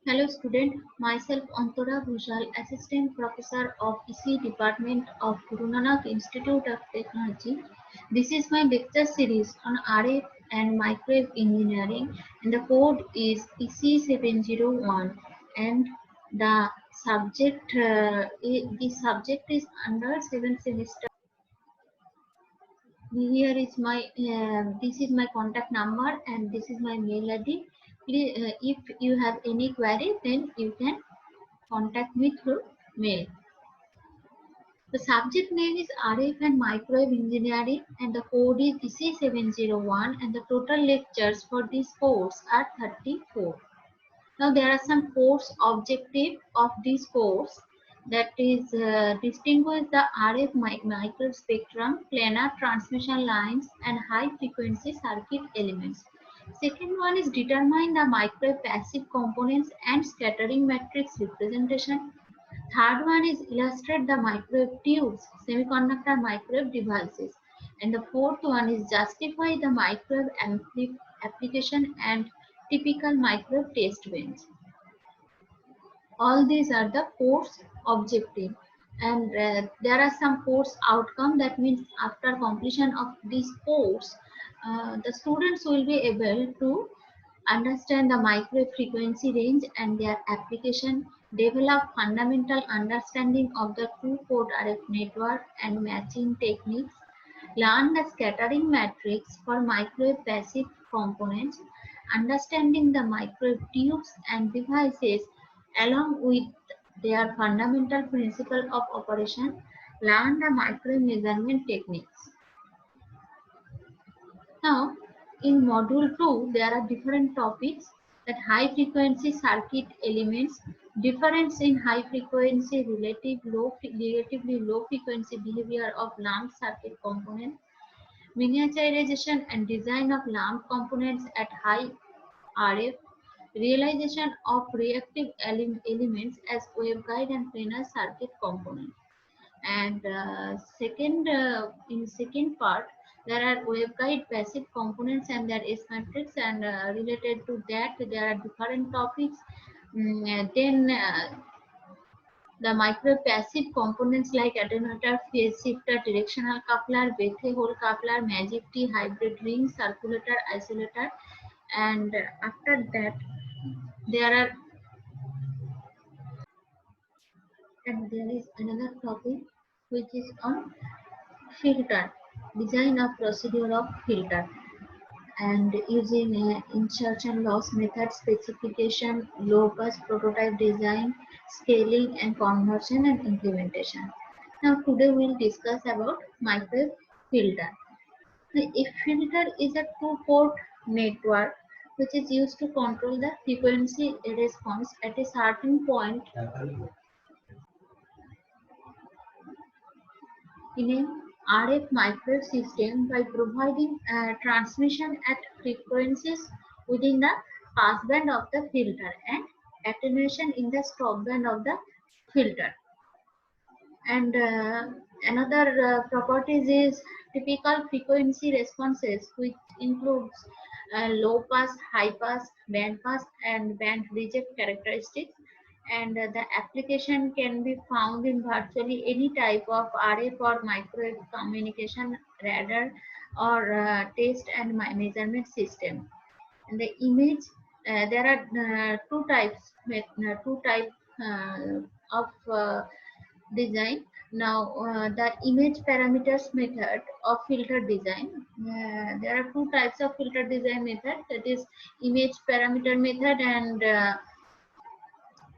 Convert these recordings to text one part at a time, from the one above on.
Hello student, myself Antara Bhushal, Assistant Professor of EC Department of Guru Nanak Institute of Technology. This is my lecture series on RF and Microwave Engineering and the code is EC701 and the subject is under 7th semester. Here is my this is my contact number and this is my mail ID. Please, if you have any query, then you can contact me through mail. The subject name is RF and Microwave Engineering and the code is EC701 and the total lectures for this course are 34. Now there are some course objective of this course, that is distinguish the RF microwave spectrum, planar transmission lines and high frequency circuit elements. Second one is determine the microwave passive components and scattering matrix representation. Third one is illustrate the microwave tubes, semiconductor microwave devices. And the fourth one is justify the microwave application and typical microwave test bench. All these are the course objective, and there are some course outcome. That means after completion of this course, the students will be able to understand the microwave frequency range and their application, develop fundamental understanding of the two-port RF network and matching techniques, learn the scattering matrix for microwave passive components, understanding the microwave tubes and devices along with their fundamental principle of operation, learn the microwave measurement techniques. Now, in module 2, there are different topics, that high frequency circuit elements, difference in high frequency relatively low frequency behavior of lamp circuit components, miniaturization and design of lamp components at high RF, realization of reactive elements as waveguide and planar circuit components. And in second part, there are waveguide passive components and their S matrix, and related to that there are different topics. Then the microwave passive components like attenuator, phase shifter, directional coupler, Bethe hole coupler, magic T, hybrid ring, circulator, isolator, and after that there is another topic which is on filter, design of procedure of filter, and using insertion loss method, specification, low pass prototype design, scaling and conversion and implementation. Now today we'll discuss about microwave filter. A filter is a two-port network which is used to control the frequency response at a certain point in an RF microwave system by providing transmission at frequencies within the passband of the filter and attenuation in the stopband of the filter. And another properties is typical frequency responses, which includes low pass, high pass, band pass, and band reject characteristics. And the application can be found in virtually any type of RF or microwave communication radar or test and measurement system. And the image, there are two types of design. Now, the image parameters method of filter design. There are two types of filter design method, that is image parameter method and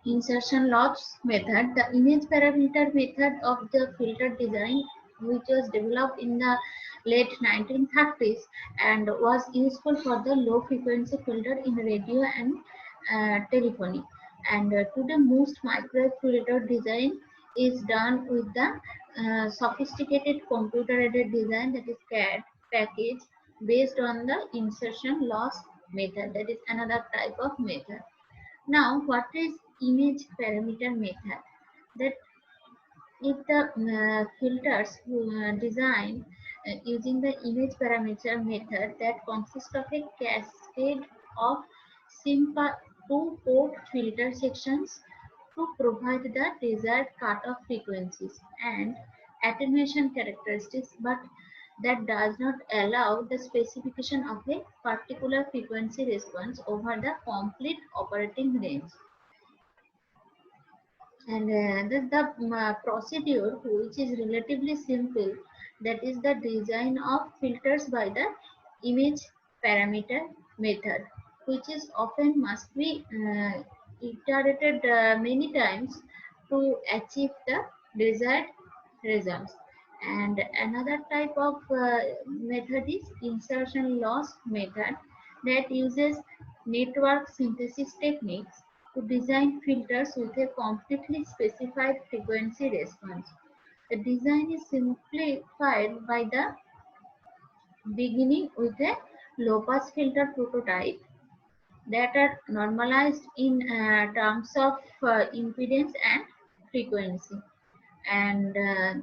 insertion loss method. The image parameter method of the filter design, which was developed in the late 1930s and was useful for the low frequency filter in radio and telephony. And today most microwave filter design is done with the sophisticated computer aided design, that is CAD package, based on the insertion loss method. That is another type of method. Now, what is image parameter method? That if the filters design using the image parameter method, that consists of a cascade of simple two port filter sections to provide the desired cutoff frequencies and attenuation characteristics, but that does not allow the specification of a particular frequency response over the complete operating range. And the procedure, which is relatively simple, that is the design of filters by the image parameter method, which is often must be iterated many times to achieve the desired results. And another type of method is insertion loss method that uses network synthesis techniques to design filters with a completely specified frequency response. The design is simplified by the beginning with a low-pass filter prototype that are normalized in terms of impedance and frequency, and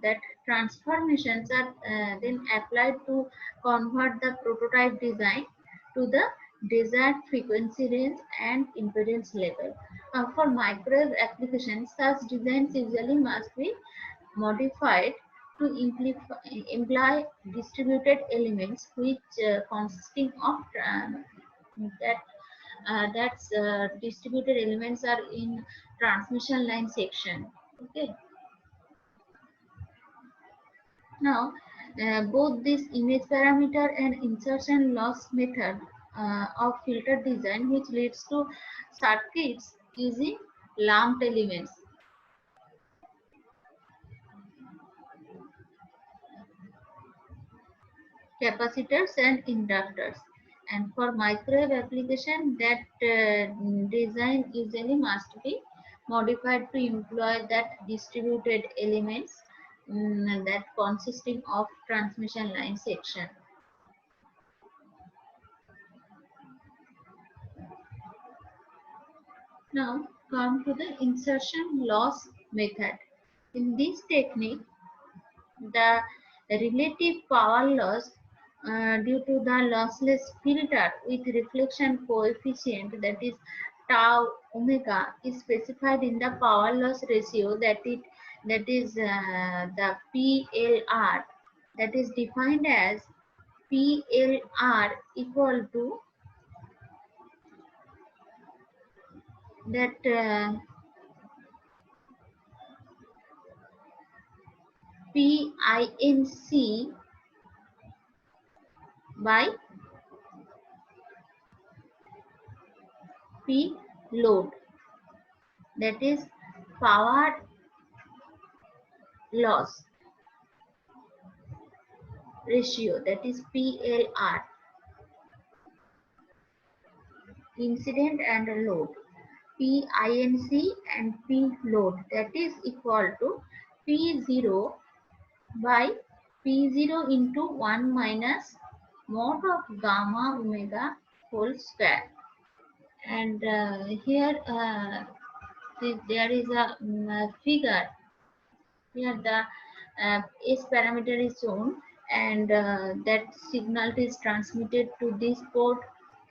that transformations are then applied to convert the prototype design to the desired frequency range and impedance level. For microwave applications, such designs usually must be modified to imply distributed elements which consisting of that that's distributed elements are in transmission line section. Okay. Now, both this image parameter and insertion loss method of filter design, which leads to circuits using lumped elements, capacitors and inductors. And for microwave application, that design usually must be modified to employ that distributed elements that consisting of transmission line section. Now come to the insertion loss method. In this technique, the relative power loss due to the lossless filter with reflection coefficient, that is tau omega, is specified in the power loss ratio, that is the PLR, that is defined as PLR equal to that PINC by P load, that is power loss ratio, that is PLR, incident and load, PINC and P load, that is equal to P0 by P0 into 1 minus mod of gamma omega whole square. And here there is a figure. Here the S parameter is shown, and that signal is transmitted to this port,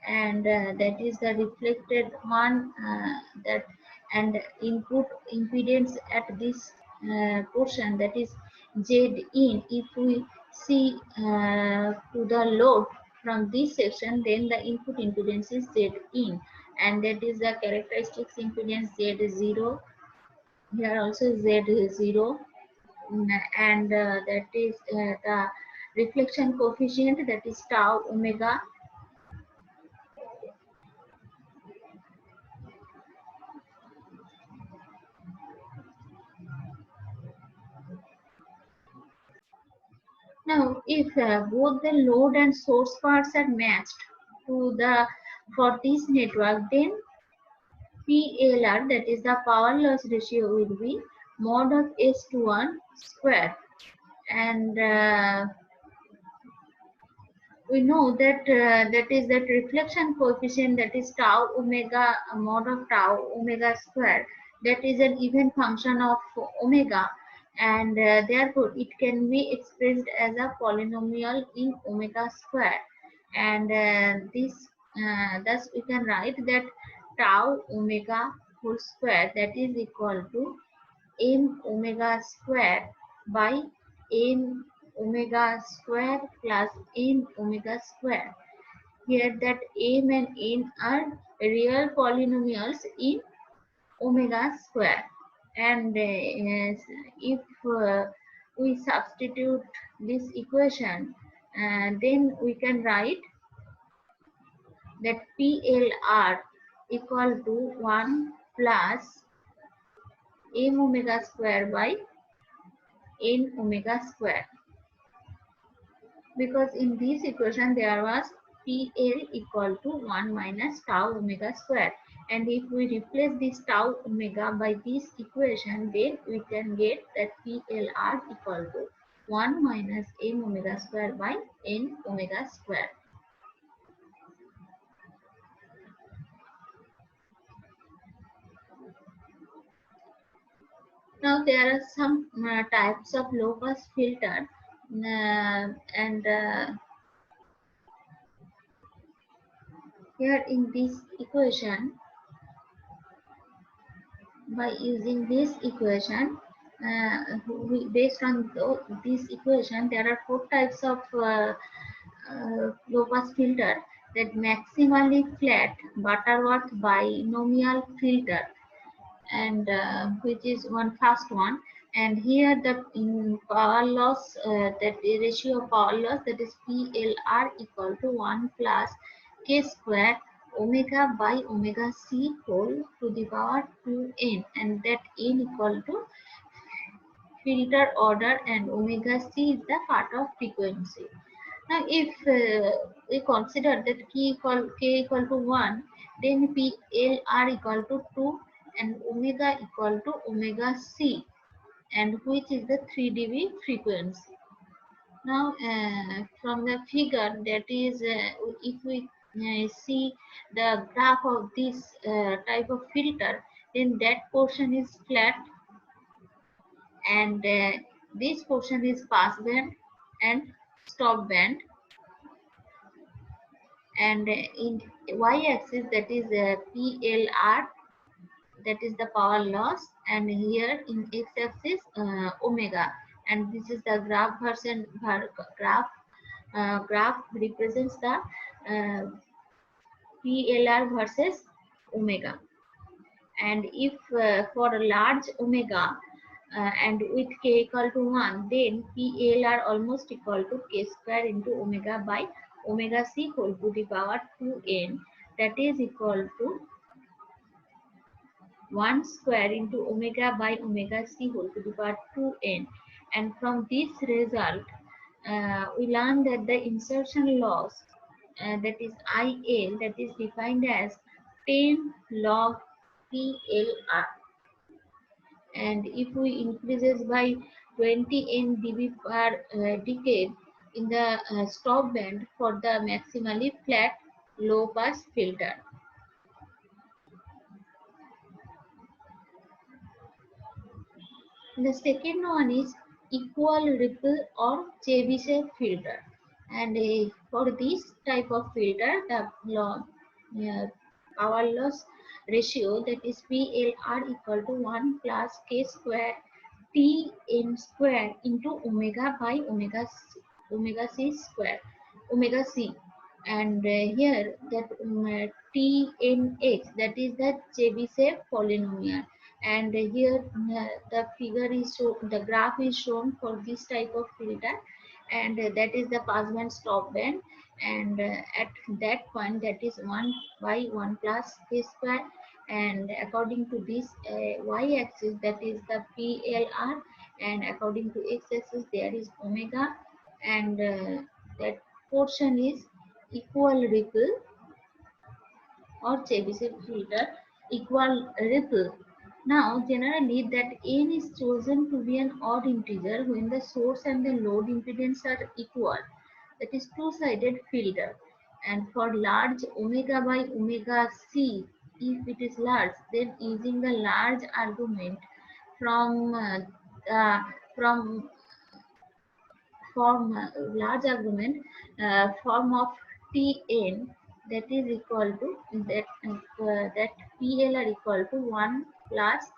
and that is the reflected one, that and input impedance at this portion, that is Z in. If we see to the load from this section, then the input impedance is Z in, and that is the characteristics impedance Z0. Here also Z0, and that is the reflection coefficient, that is tau omega. Now, if both the load and source parts are matched to the for this network, then PLR, that is the power loss ratio, will be mod of S21 square. And we know that that is that reflection coefficient, that is tau omega, mod of tau omega square, that is an even function of omega, and therefore it can be expressed as a polynomial in omega square. And this thus we can write that tau omega whole square, that is equal to m omega square by m omega square plus n omega square. Here that m and n are real polynomials in omega square, and if we substitute this equation, then we can write that PLR equal to 1 plus m omega square by n omega square, because in this equation there was PL equal to 1 minus tau omega square, and if we replace this tau omega by this equation, then we can get that PLR equal to 1 minus m omega square by n omega square. Now there are some types of low pass filter, and here in this equation, by using this equation, based on this equation, there are four types of low pass filter: that maximally flat Butterworth binomial filter, and which is one first one. And here the power loss, that the ratio of power loss, that is PLR equal to 1 plus k square omega by omega c whole to the power 2n, and that n equal to filter order and omega c is the cutoff frequency. Now, if we consider that k equal to 1, then PLR equal to 2 and omega equal to omega c, and which is the 3 dB frequency. Now, from the figure, that is, if we see the graph of this type of filter, then that portion is flat, and this portion is pass band and stop band, and in y-axis, that is PLR, that is the power loss, and here in x-axis omega, and this is the graph version graph represents the PLR versus omega. And if for a large omega and with k equal to 1, then PLR almost equal to k square into omega by omega c whole to the power 2n, that is equal to 1 square into omega by omega c whole to the power 2n. And from this result, we learn that the insertion loss, that is IL, that is defined as 10 log PLR. And if we increases by 20 n dB per decade in the stop band for the maximally flat low pass filter. The second one is equal ripple or Chebyshev filter, and for this type of filter, the power loss ratio, that is PLR equal to 1 plus k square T n square into omega by omega c square, omega c, and here that Tnx, that is the Chebyshev polynomial, and here the figure is shown, the graph is shown for this type of filter, and that is the pass band stop band, and at that point, that is 1 by 1 plus k square, and according to this y-axis, that is the PLR, and according to x-axis, there is omega, and that portion is equal ripple or Chebyshev filter, equal ripple. Now, generally, that n is chosen to be an odd integer when the source and the load impedance are equal. That is two-sided filter. And for large omega by omega c, if it is large, then using the large argument from uh, from form large argument form of Tn, that is equal to that PL are equal to 1 plus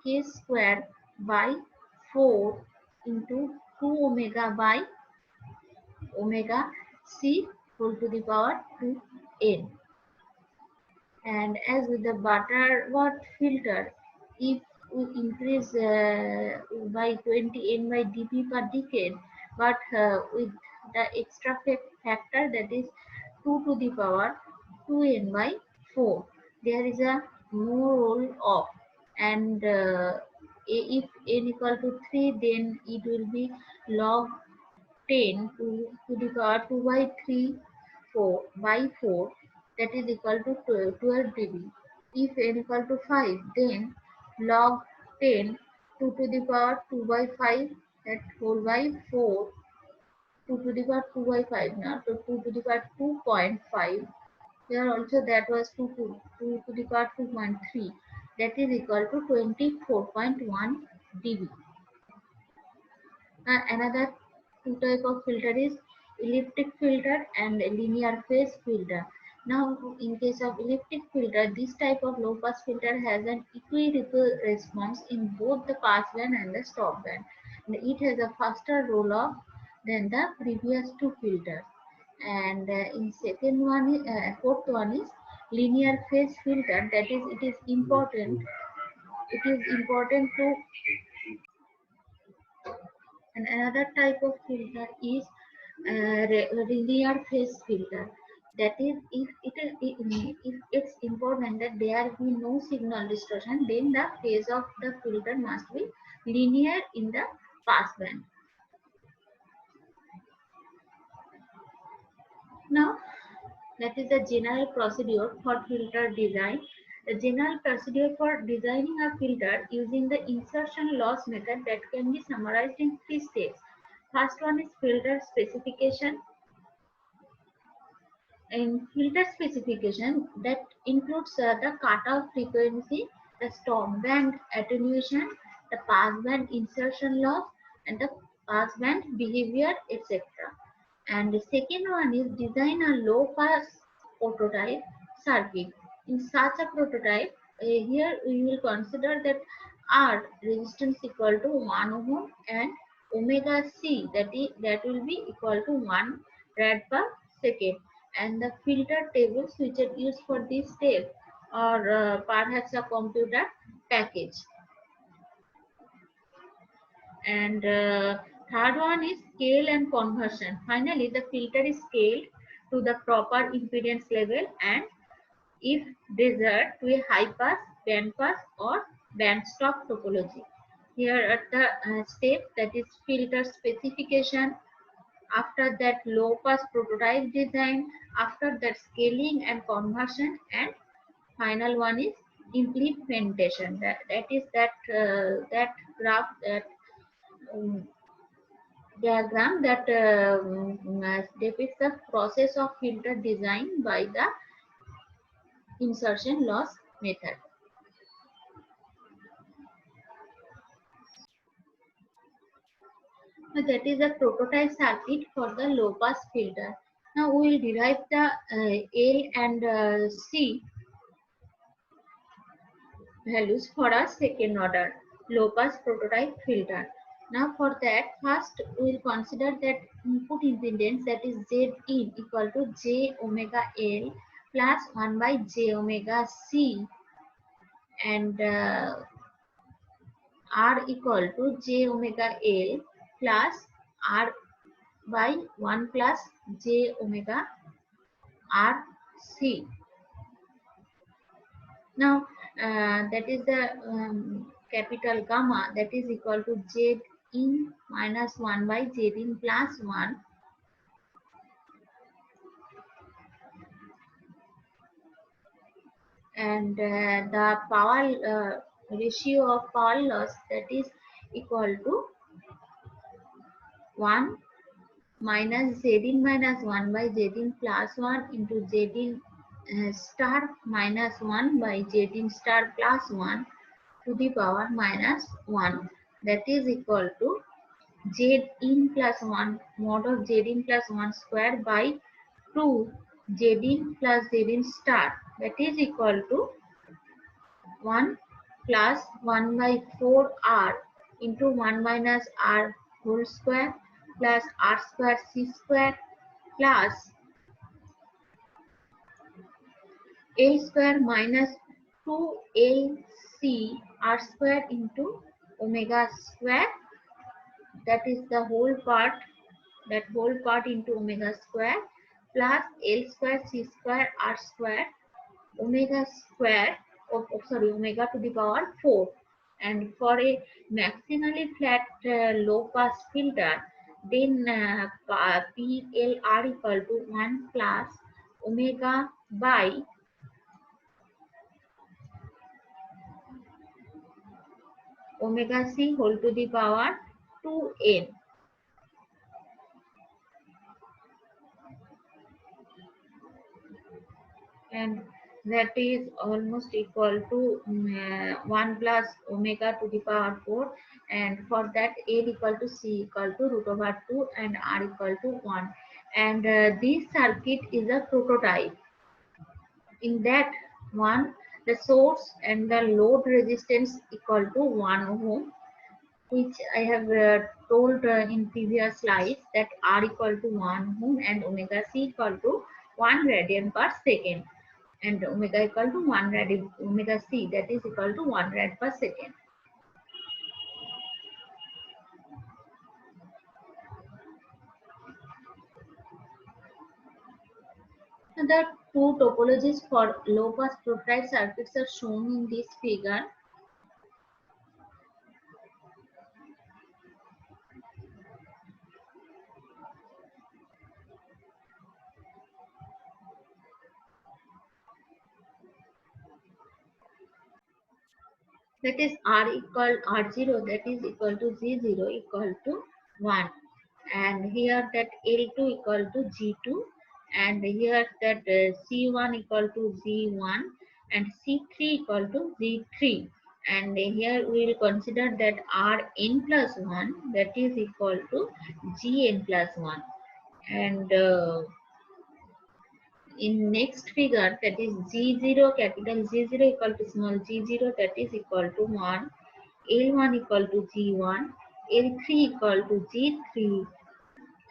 k square by 4 into 2 omega by omega c whole to the power 2n. And as with the Butterworth filter, if we increase by 20 n by dp per decade, but with the extra factor, that is 2 to the power 2n by 4, there is a more roll off. And if n equal to 3, then it will be log 10 to the power 2 by 3 4 by 4, that is equal to 12 dB. If n equal to 5, then log 10 2 to the power 2 by 5, that whole by 4, 2 to the power 2 by 5 now, so 2 to the power 2.5. Here also that was 2 to the power 2.3, that is equal to 24.1 dB. Another two type of filter is elliptic filter and linear phase filter. Now, in case of elliptic filter, this type of low pass filter has an equiripple response in both the pass band and the stop band. And it has a faster roll off than the previous two filters. And in second one, fourth one is linear phase filter. That is, it is important. It is important to. And another type of filter is linear phase filter. That is, if it's important that there be no signal distortion, then the phase of the filter must be linear in the pass band. Now, that is the general procedure for filter design. The general procedure for designing a filter using the insertion loss method that can be summarized in 3 steps. First one is filter specification. In filter specification, that includes the cutoff frequency, the stop band attenuation, the pass band insertion loss, and the pass band behavior, etc. And the second one is design a low pass prototype circuit. In such a prototype, here we will consider that R resistance equal to 1 ohm and omega C, that will be equal to 1 rad per second. And the filter tables which are used for this step, or perhaps a computer package. And third one is scale and conversion. Finally, the filter is scaled to the proper impedance level, and if desired, to a high pass, band pass, or band stop topology. Here are the steps, that is filter specification, after that low pass prototype design, after that scaling and conversion, and final one is implementation. That is that graph, that um, diagram that depicts the process of filter design by the insertion loss method. So that is a prototype circuit for the low pass filter. Now we will derive the L and C values for a second order low pass prototype filter. Now for that, first we will consider that input impedance, that is Z in equal to J omega L plus 1 by J omega C, and R equal to J omega L plus R by 1 plus J omega R C. Now that is the capital gamma, that is equal to Z in minus 1 by Z in plus 1, and the power ratio of power loss, that is equal to 1 minus Z in minus 1 by Z in plus 1 into Z in star minus 1 by Z in star plus 1 to the power minus 1, that is equal to Z in plus 1 mod of Z in plus 1 square by 2 Zin plus Zin star, that is equal to 1 plus 1 by 4 r into 1 minus r whole square plus r square c square plus L square minus 2LC r square into omega square, that is the whole part, that whole part into omega square plus L square C square r square omega square sorry, omega to the power 4. And for a maximally flat low pass filter, then PLR equal to 1 plus omega by omega c whole to the power 2n, and that is almost equal to 1 plus omega to the power 4, and for that L equal to C equal to root over 2 and R equal to 1. And this circuit is a prototype. In that one, the source and the load resistance equal to 1 ohm, which I have told in previous slides, that R equal to 1 ohm and omega C equal to 1 radian per second, and omega equal to 1 rad, omega C, that is equal to 1 rad per second. The two topologies for low pass prototype circuits are shown in this figure. That is R equal R0, that is equal to Z0 equal to 1, and here that L2 equal to G2, and here that C1 equal to Z1 and C3 equal to Z3, and here we will consider that Rn plus 1, that is equal to Gn plus 1, and in next figure, that is G0, capital G0 equal to small g0, that is equal to 1, L1 equal to G1, L3 equal to G3,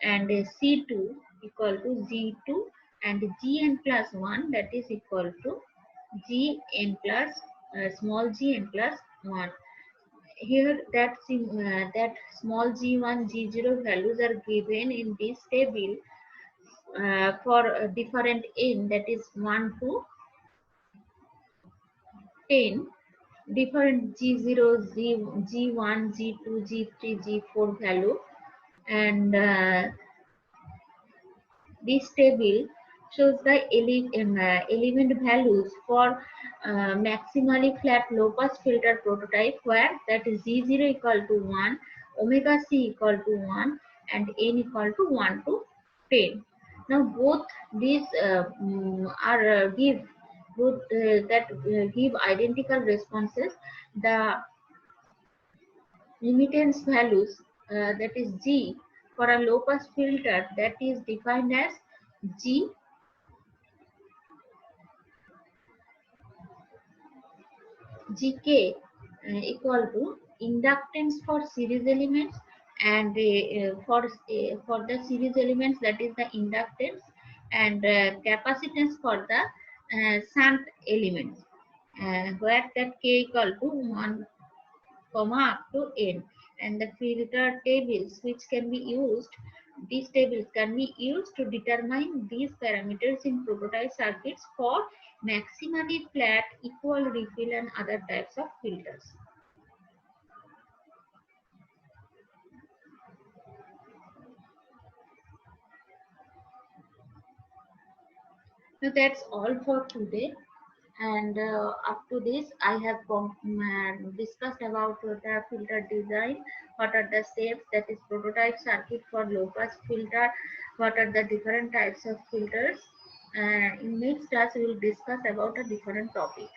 and C2 equal to G2, and Gn plus 1, that is equal to Gn plus small gn plus 1. Here that small g1, g0 values are given in this table for different n, that is 1 to 10, different G0, G1, G2, G3, G4 value, and this table shows the element values for maximally flat low pass filter prototype, where that is Z0 equal to 1, omega C equal to 1, and N equal to 1 to 10. Now both these are give good give identical responses. The limitance values, that is G, for a low pass filter, that is defined as G Gk equal to inductance for series elements, and for the series elements, that is the inductance, and capacitance for the shunt elements, where that k equal to 1 comma up to n. And the filter tables which can be used, these tables can be used to determine these parameters in prototype circuits for maximally flat, equal refill and other types of filters. So that's all for today. And up to this, I have discussed about the filter design, what are the steps, that is prototype circuit for low pass filter, what are the different types of filters. In next class, we will discuss about a different topic.